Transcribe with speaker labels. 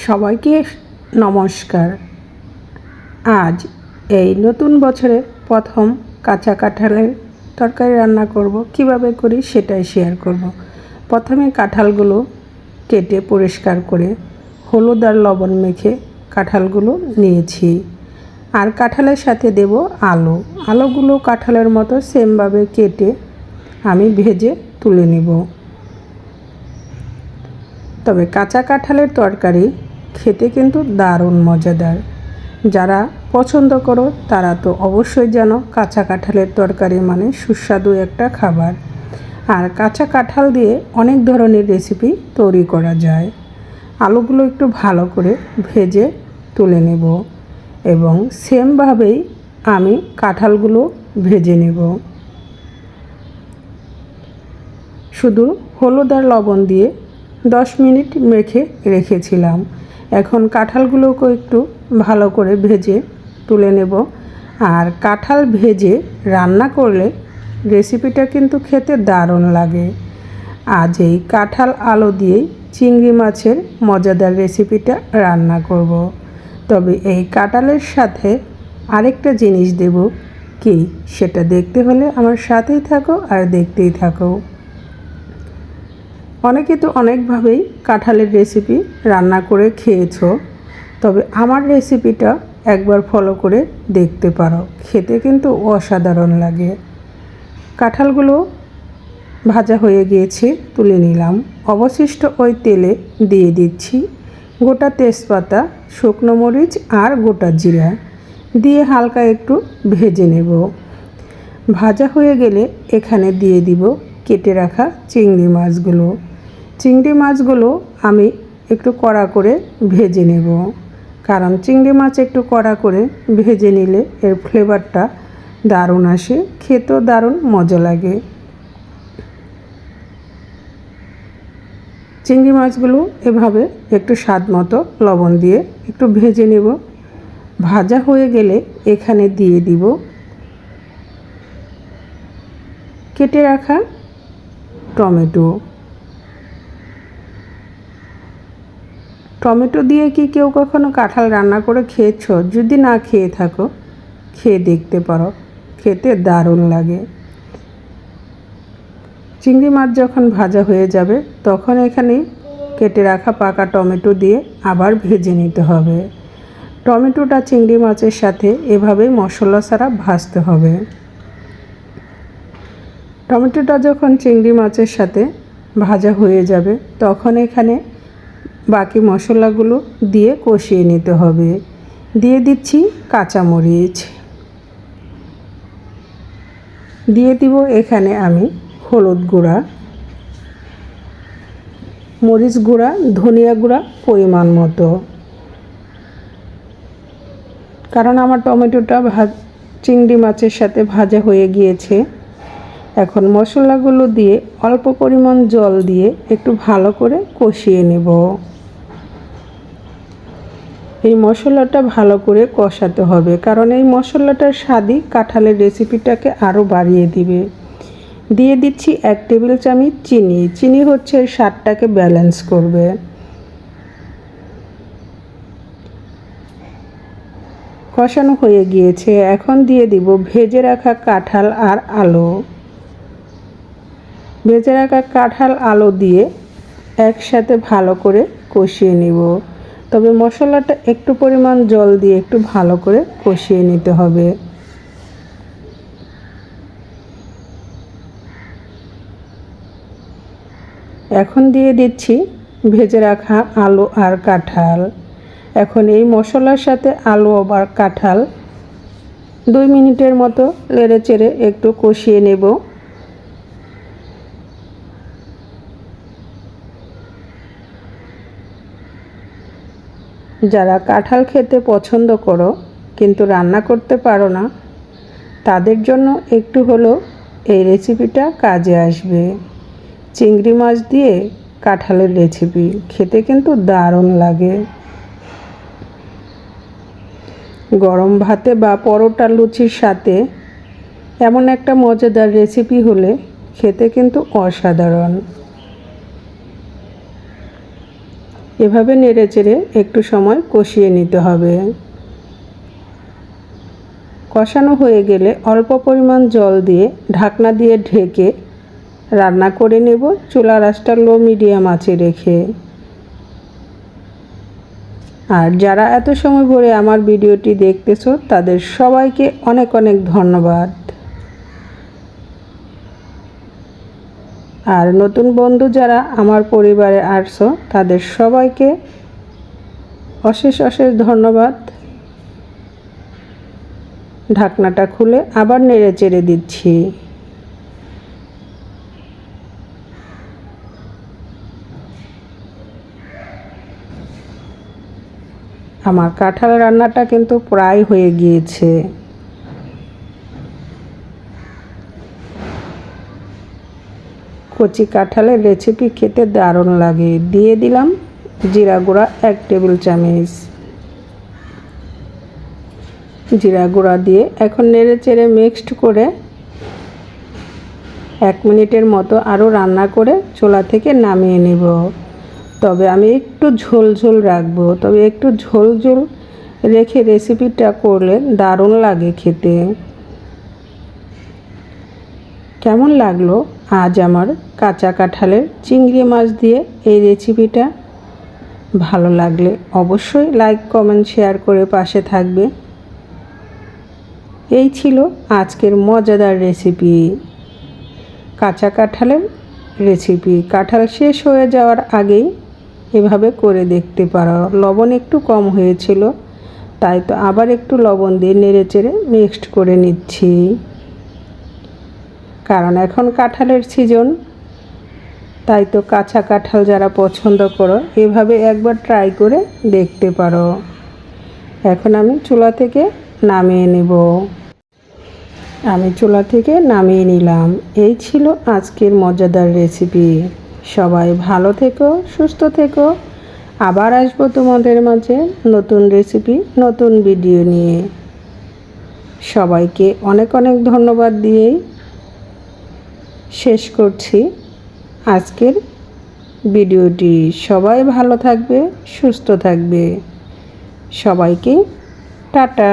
Speaker 1: সবাইকে নমস্কার। আজ এই নতুন বছরে প্রথম কাঁচা কাঁঠালের তরকারি রান্না করব। কিভাবে করি সেটাই শেয়ার করব। প্রথমে কাঁঠালগুলো কেটে পরিষ্কার করে হলুদ আর লবণ মেখে কাঁঠালগুলো নিয়েছি। আর কাঁঠালের সাথে দেব আলু। আলুগুলো কাঁঠালের মতো সেমভাবে কেটে আমি ভেজে তুলে নেব। তবে কাঁচা কাঁঠালের তরকারি খেতে কিন্তু দারুণ মজাদার। যারা পছন্দ করো তারা তো অবশ্যই জানো কাঁচা কাঁঠালের তরকারি মানে সুস্বাদু একটা খাবার। আর কাঁচা কাঁঠাল দিয়ে অনেক ধরনের রেসিপি তৈরি করা যায়। আলুগুলো একটু ভালো করে ভেজে তুলে নেব এবং সেমভাবেই আমি কাঁঠালগুলো ভেজে নেব। শুধু হলুদ আর লবণ দিয়ে 10 মিনিট মেখে রেখেছিলাম। এখন কাঁঠালগুলোকে একটু ভালো করে ভেজে তুলে নেব। আর কাঁঠাল ভেজে রান্না করলে রেসিপিটা কিন্তু খেতে দারুণ লাগে। আজ এই কাঁঠাল আলু দিয়েই চিংড়ি মাছের মজাদার রেসিপিটা রান্না করব। তবে এই কাঁঠালের সাথে আরেকটা জিনিস দেব, কি সেটা দেখতে হলে আমার সাথেই থাকো আর দেখতেই থাকো। অনেকে তো অনেকভাবেই কাঁঠালের রেসিপি রান্না করে খেয়েছো, তবে আমার রেসিপিটা একবার ফলো করে দেখতে পারো, খেতে কিন্তু অসাধারণ লাগে। কাঁঠালগুলো ভাজা হয়ে গিয়েছে, তুলে নিলাম। অবশিষ্ট ওই তেলে দিয়ে দিচ্ছি গোটা তেজপাতা, শুকনো মরিচ আর গোটা জিরা দিয়ে হালকা একটু ভেজে নেব। ভাজা হয়ে গেলে এখানে দিয়ে দিব কেটে রাখা চিংড়ি মাছগুলো। চিংড়ি মাছগুলো আমি একটু কড়া করে ভেজে নেব, কারণ চিংড়ি মাছ একটু কড়া করে ভেজে নিলে এর ফ্লেভারটা দারুণ আসে, খেতেও দারুণ মজা লাগে। চিংড়ি মাছগুলো এভাবে একটু স্বাদ মতো লবণ দিয়ে একটু ভেজে নেব। ভাজা হয়ে গেলে এখানে দিয়ে দিব কেটে রাখা টমেটো। টমেটো দিয়ে কি কেউ কখনো কাঁঠাল রান্না করে খেয়েছো? যদি না খেয়ে থাকো, খেয়ে দেখতে পারো, খেতে দারুণ লাগে। চিংড়ি মাছ যখন ভাজা হয়ে যাবে তখন এখানে কেটে রাখা পাকা টমেটো দিয়ে আবার ভেজে নিতে হবে। টমেটোটা চিংড়ি মাছের সাথে এভাবেই মশলা ছাড়া ভাজতে হবে। টমেটোটা যখন চিংড়ি মাছের সাথে ভাজা হয়ে যাবে তখন এখানে বাকি মশলাগুলো দিয়ে কষিয়ে নিতে হবে। দিয়ে দিচ্ছি কাঁচামরিচ, দিয়ে দিব এখানে আমি হলুদ গুঁড়া, মরিচ গুঁড়া, ধনিয়া গুঁড়া পরিমাণ মতো। কারণ আমার টমেটোটা চিংড়ি মাছের সাথে ভাজা হয়ে গিয়েছে। এখন মশলাগুলো দিয়ে অল্প পরিমাণ জল দিয়ে একটু ভালো করে কষিয়ে নেব। এই মশলাটা ভালো করে কষাতে হবে, কারণ এই মশলাটার স্বাদই কাঁঠালের রেসিপিটাকে আরও বাড়িয়ে দিবে। দিয়ে দিচ্ছি 1 টেবিল চামচ চিনি। চিনি হচ্ছে স্বাদটাকে ব্যালেন্স করবে। কষানো হয়ে গিয়েছে, এখন দিয়ে দিব ভেজে রাখা কাঁঠাল আর আলু। ভেজে রাখা কাঁঠাল আলু দিয়ে একসাথে ভালো করে কষিয়ে নিব। তবে মশলাটা একটু পরিমাণ জল দিয়ে একটু ভালো করে কষিয়ে নিতে হবে। এখন দিয়ে দিচ্ছি ভেজে রাখা আলু আর কাঁঠাল। এখন এই মশলার সাথে আলু আর কাঁঠাল 2 মিনিটের মতো নেড়ে চেড়ে একটু কষিয়ে নেব। যারা কাঁঠাল খেতে পছন্দ করো কিন্তু রান্না করতে পারো না, তাদের জন্য একটু হলেও এই রেসিপিটা কাজে আসবে। চিংড়ি মাছ দিয়ে কাঁঠালের রেসিপি খেতে কিন্তু দারুণ লাগে। গরম ভাতে বা পরোটা লুচির সাথে এমন একটা মজাদার রেসিপি হলে খেতে কিন্তু অসাধারণ। এভাবে নেড়েচেড়ে একটু সময় কষিয়ে নিতে হবে। কষানো হয়ে গেলে অল্প পরিমাণ জল দিয়ে ঢাকনা দিয়ে ঢেকে রান্না করে নেব, চুলার আঁচটা লো মিডিয়াম আঁচে রেখে। আর যারা এত সময় ধরে আমার ভিডিওটি দেখতেছো তাদের সবাইকে অনেক অনেক ধন্যবাদ। আর নতুন বন্ধু যারা আমার পরিবারে আসছো তাদের সবাইকে অশেষ অশেষ ধন্যবাদ। ঢাকনাটা খুলে আবার নেড়ে চেড়ে দিচ্ছি। আমার কাঁঠাল রান্নাটা কিন্তু প্রায় হয়ে গিয়েছে। কচি কাঁঠালের রেসিপি খেতে দারুণ লাগে। দিয়ে দিলাম জিরা গুঁড়া 1 টেবিল চামচ। জিরা গুঁড়া দিয়ে এখন নেড়ে চেড়ে মিক্সড করে 1 মিনিটের মতো আরও রান্না করে চুলা থেকে নামিয়ে নেব। তবে আমি একটু ঝোল ঝোল রাখবো, তবে একটু ঝোল ঝোল রেখে রেসিপিটা করলে দারুণ লাগে খেতে। কেমন লাগলো আজ আমার কাঁচা কাঁঠালের চিংড়ি মাছ দিয়ে এই রেসিপিটা? ভালো লাগলে অবশ্যই লাইক কমেন্ট শেয়ার করে পাশে থাকবে। এই ছিল আজকের মজাদার রেসিপি, কাঁচা কাঁঠালের রেসিপি। কাঁঠাল শেষ হয়ে যাওয়ার আগেই এভাবে করে দেখতে পারো। লবণ একটু কম হয়েছিল, তাই তো আবার একটু লবণ দিয়ে নেড়েচেড়ে মিক্সড করে নিচ্ছি, কারণ এখন কাঁঠালের সিজন। তাই তো কাঁচা কাঁঠাল যারা পছন্দ করো এভাবে একবার ট্রাই করে দেখতে পারো। এখন আমি চুলা থেকে নামিয়ে নেব। আমি চুলা থেকে নামিয়ে নিলাম। এই ছিল আজকের মজাদার রেসিপি। সবাই ভালো থেকো, সুস্থ থেকো। আবার আসবো তোমাদের মাঝে নতুন রেসিপি, নতুন ভিডিও নিয়ে। সবাইকে অনেক অনেক ধন্যবাদ দিয়েই শেষ করছি আজকের ভিডিওটি। সবাই ভালো থাকবে, সুস্থ থাকবে। সবাইকে টাটা।